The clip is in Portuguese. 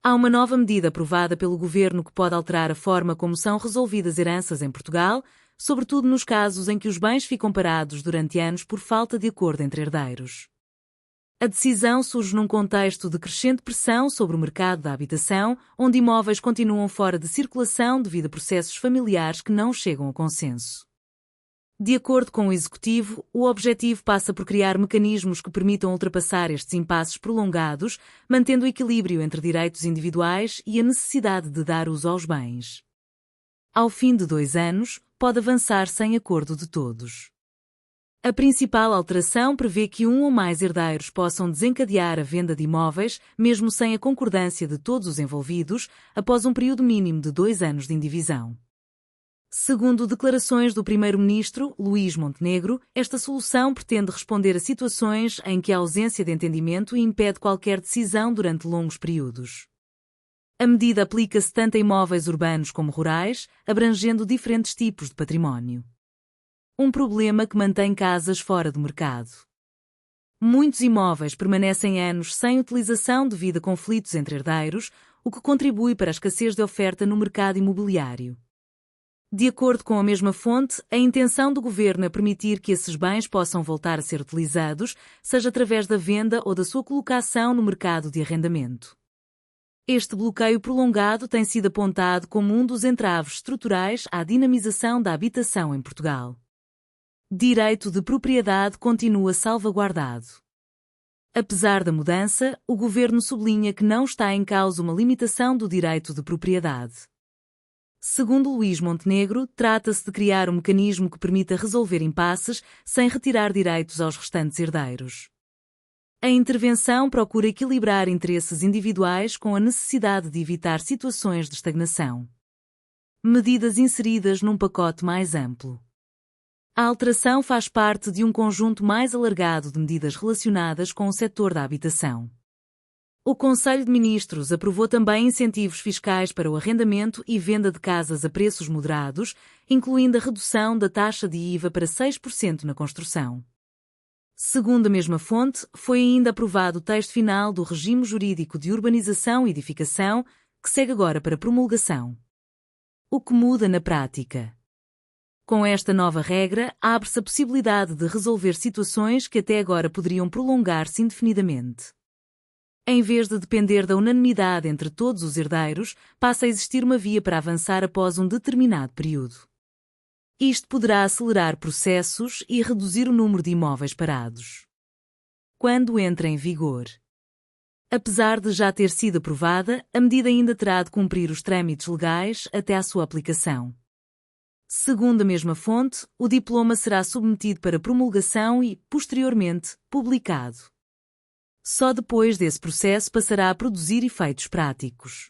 Há uma nova medida aprovada pelo governo que pode alterar a forma como são resolvidas heranças em Portugal, sobretudo nos casos em que os bens ficam parados durante anos por falta de acordo entre herdeiros. A decisão surge num contexto de crescente pressão sobre o mercado da habitação, onde imóveis continuam fora de circulação devido a processos familiares que não chegam a consenso. De acordo com o Executivo, o objetivo passa por criar mecanismos que permitam ultrapassar estes impasses prolongados, mantendo o equilíbrio entre direitos individuais e a necessidade de dar uso aos bens. Ao fim de 2 anos, pode avançar sem acordo de todos. A principal alteração prevê que um ou mais herdeiros possam desencadear a venda de imóveis, mesmo sem a concordância de todos os envolvidos, após um período mínimo de 2 anos de indivisão. Segundo declarações do primeiro-ministro, Luís Montenegro, esta solução pretende responder a situações em que a ausência de entendimento impede qualquer decisão durante longos períodos. A medida aplica-se tanto a imóveis urbanos como rurais, abrangendo diferentes tipos de património. Um problema que mantém casas fora do mercado. Muitos imóveis permanecem anos sem utilização devido a conflitos entre herdeiros, o que contribui para a escassez de oferta no mercado imobiliário. De acordo com a mesma fonte, a intenção do governo é permitir que esses bens possam voltar a ser utilizados, seja através da venda ou da sua colocação no mercado de arrendamento. Este bloqueio prolongado tem sido apontado como um dos entraves estruturais à dinamização da habitação em Portugal. Direito de propriedade continua salvaguardado. Apesar da mudança, o governo sublinha que não está em causa uma limitação do direito de propriedade. Segundo Luís Montenegro, trata-se de criar um mecanismo que permita resolver impasses sem retirar direitos aos restantes herdeiros. A intervenção procura equilibrar interesses individuais com a necessidade de evitar situações de estagnação. Medidas inseridas num pacote mais amplo. A alteração faz parte de um conjunto mais alargado de medidas relacionadas com o setor da habitação. O Conselho de Ministros aprovou também incentivos fiscais para o arrendamento e venda de casas a preços moderados, incluindo a redução da taxa de IVA para 6% na construção. Segundo a mesma fonte, foi ainda aprovado o texto final do regime jurídico de urbanização e edificação, que segue agora para promulgação. O que muda na prática? Com esta nova regra, abre-se a possibilidade de resolver situações que até agora poderiam prolongar-se indefinidamente. Em vez de depender da unanimidade entre todos os herdeiros, passa a existir uma via para avançar após um determinado período. Isto poderá acelerar processos e reduzir o número de imóveis parados. Quando entra em vigor? Apesar de já ter sido aprovada, a medida ainda terá de cumprir os trâmites legais até à sua aplicação. Segundo a mesma fonte, o diploma será submetido para promulgação e, posteriormente, publicado. Só depois desse processo passará a produzir efeitos práticos.